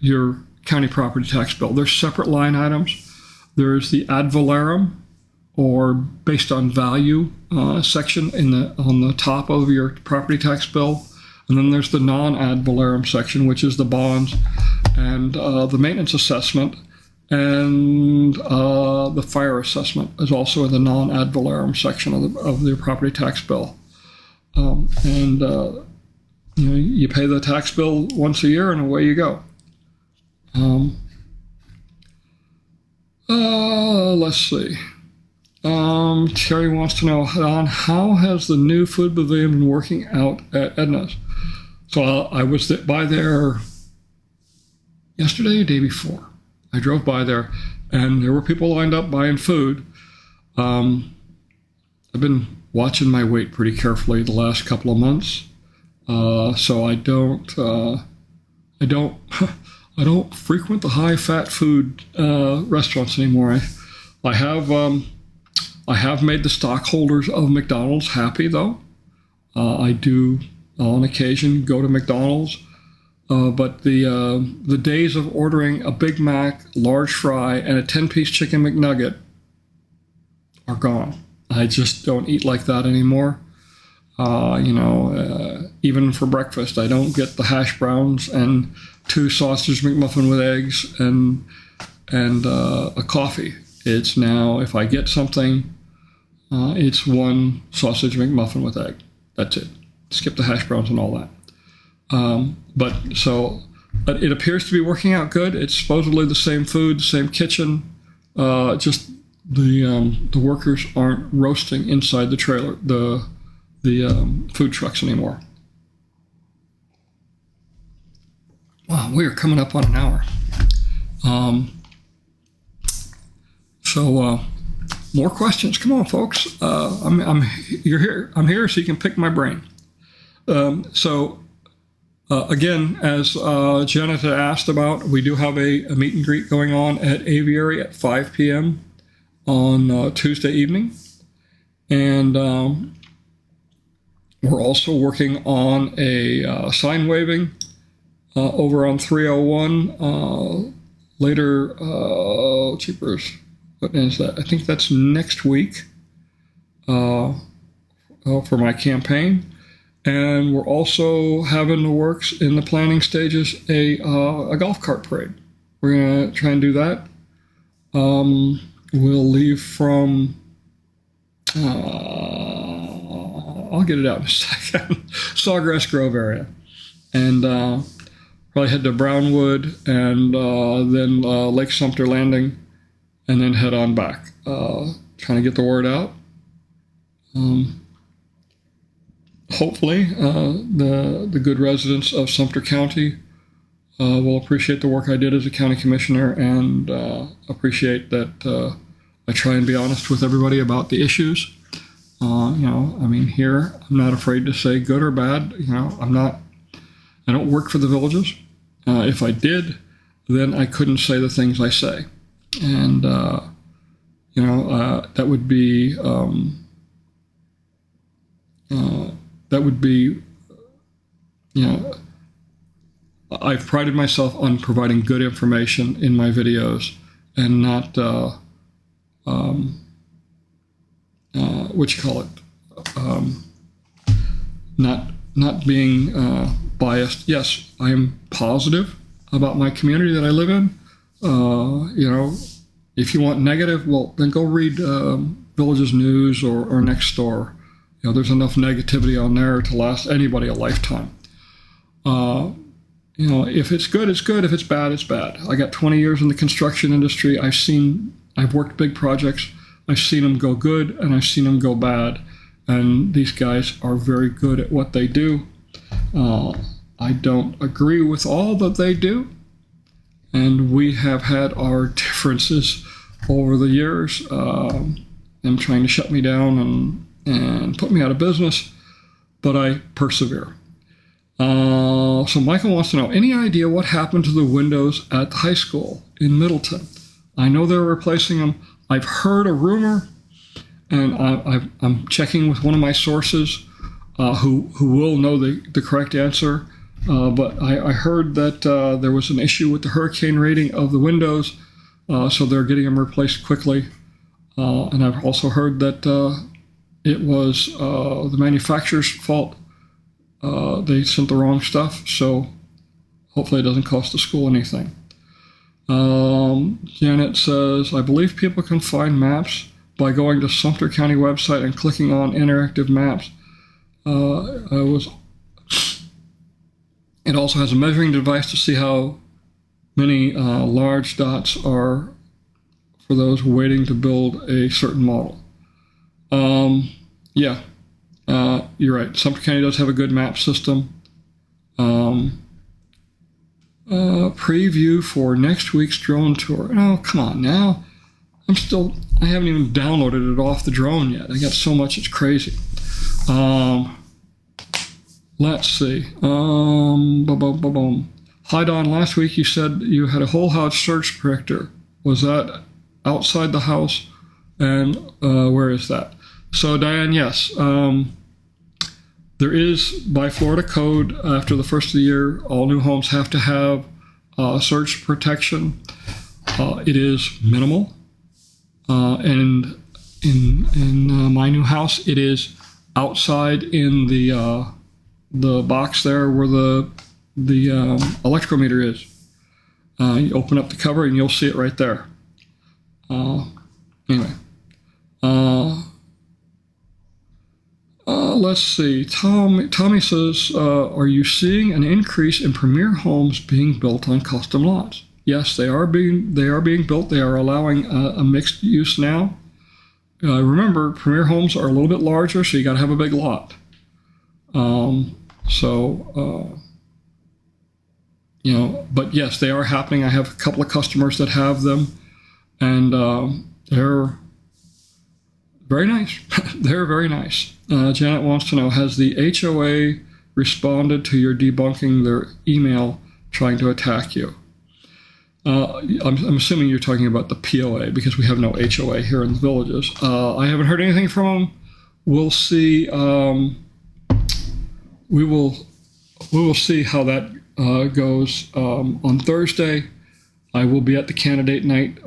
your county property tax bill. They're separate line items. There's the ad valorem, or based on value section on the top of your property tax bill. And then there's the non-ad valorem section, which is the bonds and the maintenance assessment, and the fire assessment is also in the non-ad valorem section of the property tax bill. You pay the tax bill once a year, and away you go. Let's see. Terry wants to know, how has the new food pavilion been working out at Edna's? So I was by there yesterday or day before. I drove by there, and there were people lined up buying food. I've been watching my weight pretty carefully the last couple of months, so I don't frequent the high-fat food restaurants anymore. I have made the stockholders of McDonald's happy, though. I do, on occasion, go to McDonald's, but the days of ordering a Big Mac, large fry, and a 10-piece chicken McNugget are gone. I just don't eat like that anymore. Even for breakfast, I don't get the hash browns and 2 sausage McMuffin with eggs and a coffee. It's now, if I get something, it's 1 sausage McMuffin with egg. That's it. Skip the hash browns and all that. But it appears to be working out good. It's supposedly the same food, same kitchen. Just the workers aren't roasting inside the trailer, the food trucks anymore. Wow, we are coming up on an hour. more questions. Come on, folks. You're here. I'm here so you can pick my brain. Again, as Janet had asked about, we do have a meet and greet going on at Aviary at 5 p.m. on Tuesday evening. And we're also working on a sign waving over on 301 later. Cheapers. What is that? I think that's next week for my campaign. And we're also having the works in the planning stages a golf cart parade. We're going to try and do that. We'll leave from, I'll get it out in a second, Sawgrass Grove area. And probably head to Brownwood and then Lake Sumter Landing and then head on back. Trying to get the word out. Hopefully, the good residents of Sumter County will appreciate the work I did as a county commissioner and appreciate that I try and be honest with everybody about the issues. Here, I'm not afraid to say good or bad. I don't work for the villages. If I did, then I couldn't say the things I say. And, that would be... I've prided myself on providing good information in my videos and not, not being biased. Yes, I am positive about my community that I live in. If you want negative, well, then go read Villages News or Nextdoor. There's enough negativity on there to last anybody a lifetime. If it's good, it's good. If it's bad, it's bad. I got 20 years in the construction industry. I've worked big projects. I've seen them go good and I've seen them go bad. And these guys are very good at what they do. I don't agree with all that they do. And we have had our differences over the years. Them trying to shut me down and put me out of business, but I persevere. So Michael wants to know, any idea what happened to the windows at the high school in Middleton? I know they're replacing them. I've heard a rumor, and I'm checking with one of my sources who will know the correct answer, but I heard that there was an issue with the hurricane rating of the windows, so they're getting them replaced quickly. And I've also heard that it was the manufacturer's fault. They sent the wrong stuff, so hopefully it doesn't cost the school anything. Janet says, I believe people can find maps by going to Sumter County website and clicking on interactive maps. It also has a measuring device to see how many large dots are for those waiting to build a certain model. You're right. Sumter County does have a good map system. Preview for next week's drone tour. Oh, come on now. I haven't even downloaded it off the drone yet. I got so much, it's crazy. Let's see. Hi, Don. Last week you said you had a whole house surge protector. Was that outside the house? And where is that? So, Diane, yes. There is, by Florida code, after the first of the year, all new homes have to have surge protection. It is minimal. And in my new house, it is outside in the box there where the electrical meter is. You open up the cover and you'll see it right there. Anyway. Let's see. Tommy says, are you seeing an increase in premier homes being built on custom lots? Yes, they are being built. They are allowing a mixed use now. Remember, premier homes are a little bit larger, so you got to have a big lot. But yes, they are happening. I have a couple of customers that have them, and they're very nice. They're very nice. Janet wants to know, has the HOA responded to your debunking their email trying to attack you? I'm assuming you're talking about the POA, because we have no HOA here in the Villages. I haven't heard anything from them. We'll see. We will see how that goes on Thursday. I will be at the candidate night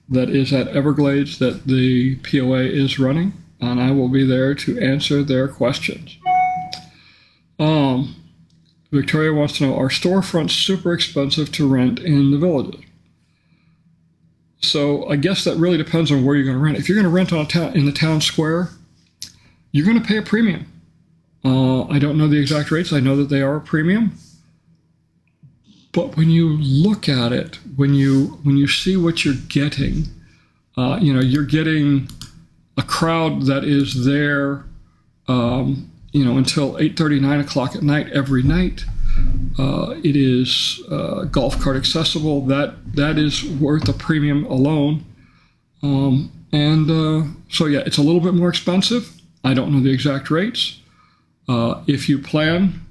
that is at Everglades that the POA is running, and I will be there to answer their questions. Victoria wants to know, are storefronts super expensive to rent in the Villages? So I guess that really depends on where you're going to rent. If you're going to rent in the town square, you're going to pay a premium. I don't know the exact rates. I know that they are a premium. But when you look at it, when you see what you're getting, you're getting a crowd that is there, until 8:30, 9 o'clock at night every night. It is golf cart accessible. That is worth a premium alone. So yeah, it's a little bit more expensive. I don't know the exact rates. If you plan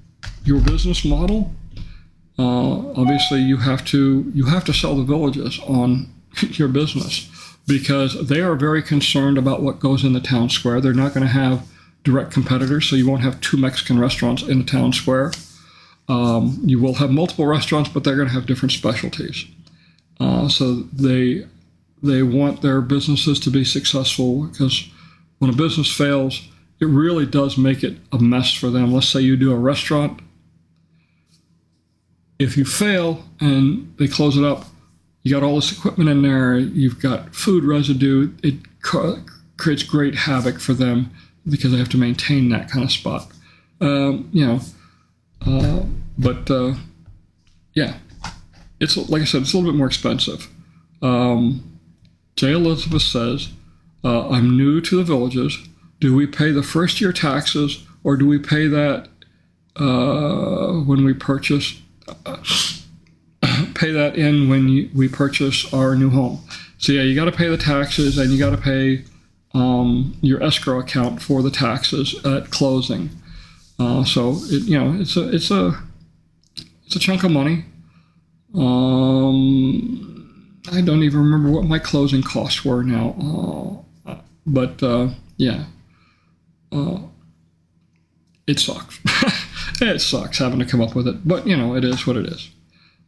your business model, obviously you have to sell the Villages on your business, because they are very concerned about what goes in the town square. They're not going to have direct competitors, so you won't have 2 Mexican restaurants in the town square. You will have multiple restaurants, but they're going to have different specialties. So they want their businesses to be successful, because when a business fails, it really does make it a mess for them. Let's say you do a restaurant. If you fail and they close it up, you got all this equipment in there, you've got food residue, it creates great havoc for them, because they have to maintain that kind of spot. Yeah, it's, like I said, it's a little bit more expensive. J. Elizabeth says, I'm new to the Villages. Do we pay the first year taxes, or do we pay that when we purchase? Pay that in when we purchase our new home. So yeah, you got to pay the taxes, and you got to pay your escrow account for the taxes at closing. So it's a chunk of money. I don't even remember what my closing costs were now. It sucks. It sucks having to come up with it, but it is what it is.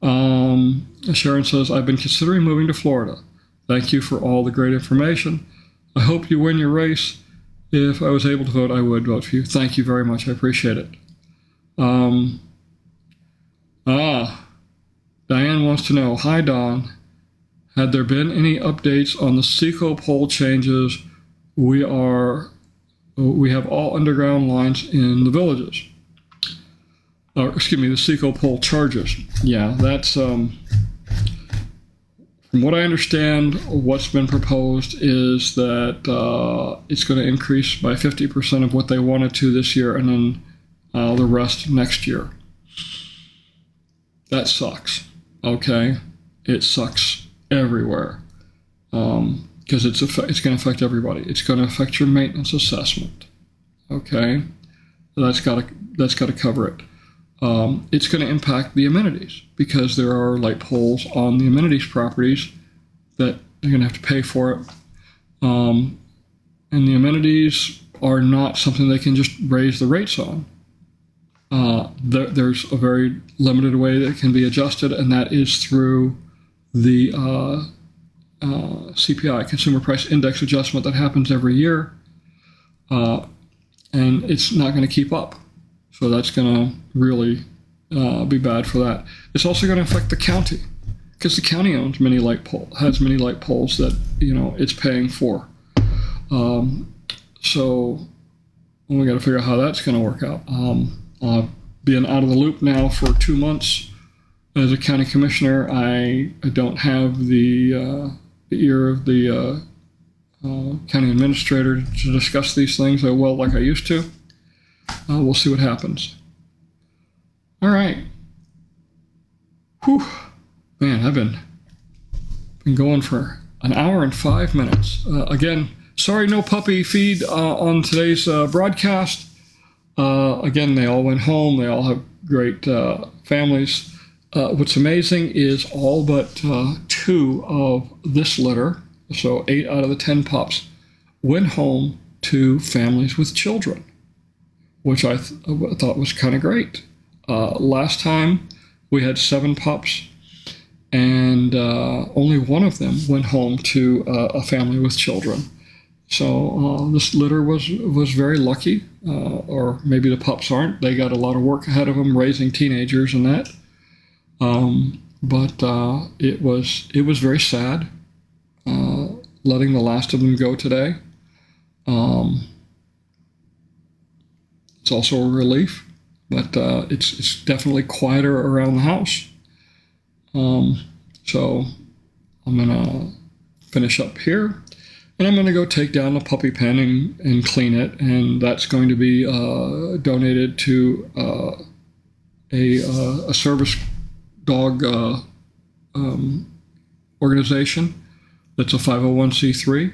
Sharon says, I've been considering moving to Florida. Thank you for all the great information. I hope you win your race. If I was able to vote, I would vote for you. Thank you very much. I appreciate it. Diane wants to know, hi, Don. Had there been any updates on the Seco pole changes? We have all underground lines in the Villages. The Seco pole charges. Yeah, that's, from what I understand, what's been proposed is that it's going to increase by 50% of what they wanted to this year, and then the rest next year. That sucks, okay? It sucks everywhere, because it's going to affect everybody. It's going to affect your maintenance assessment, okay? That's got to cover it. It's going to impact the amenities, because there are light poles on the amenities properties that they're going to have to pay for it. And the amenities are not something they can just raise the rates on. There's a very limited way that it can be adjusted, and that is through the CPI, Consumer Price Index adjustment, that happens every year. And it's not going to keep up. So that's going to really be bad for that. It's also going to affect the county, because the county has many light poles that it's paying for. So we got to figure out how that's going to work out. Being out of the loop now for 2 months as a county commissioner, I don't have the ear of the county administrator to discuss these things like I used to. We'll see what happens. All right. Whew. Man, I've been going for an hour and 5 minutes. Again, sorry, no puppy feed on today's broadcast. Again, they all went home. They all have great families. What's amazing is all but 2 of this litter, so 8 out of the 10 pups, went home to families with children, which I thought was kind of great. Last time we had 7 pups, and only 1 of them went home to a family with children. So this litter was very lucky, or maybe the pups aren't. They got a lot of work ahead of them raising teenagers and that. But it was very sad letting the last of them go today. It's also a relief, but it's definitely quieter around the house. So I'm gonna finish up here, and I'm gonna go take down the puppy pen and clean it, and that's going to be donated to a service dog organization that's a 501c3,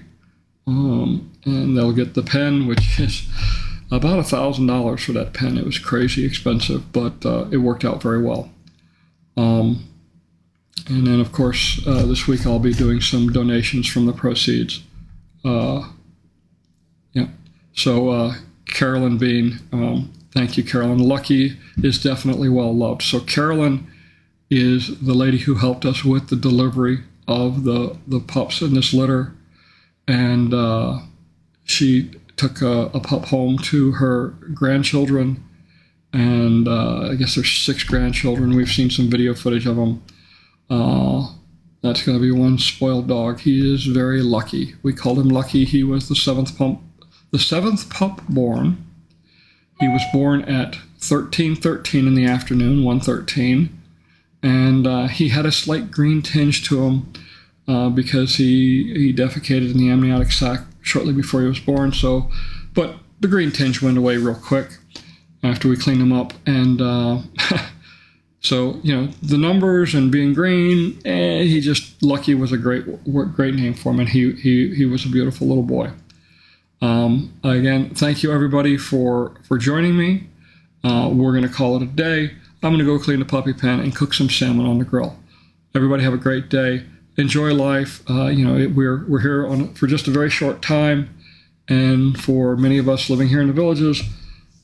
and they'll get the pen, which is about $1,000 for that pen. It was crazy expensive, but it worked out very well. And then, of course, this week I'll be doing some donations from the proceeds. Yeah. So Carolyn Bean, thank you, Carolyn. Lucky is definitely well loved. So Carolyn is the lady who helped us with the delivery of the pups in this litter, and she took a pup home to her grandchildren, and I guess there's 6 grandchildren. We've seen some video footage of them. That's going to be one spoiled dog. He is very lucky. We called him Lucky. He was the 7th pup born. He was born at 13:13 in the afternoon, 1:13. And he had a slight green tinge to him because he defecated in the amniotic sac shortly before he was born. So, but the green tinge went away real quick after we cleaned him up. And so, the numbers and being green, Lucky was a great name for him, and he was a beautiful little boy. Again, thank you everybody for joining me. We're going to call it a day. I'm going to go clean the puppy pen and cook some salmon on the grill. Everybody have a great day. Enjoy life. We're here for just a very short time, and for many of us living here in the villages,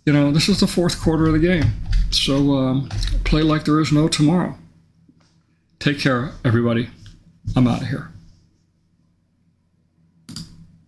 this is the 4th quarter of the game. So play like there is no tomorrow. Take care, everybody. I'm out of here.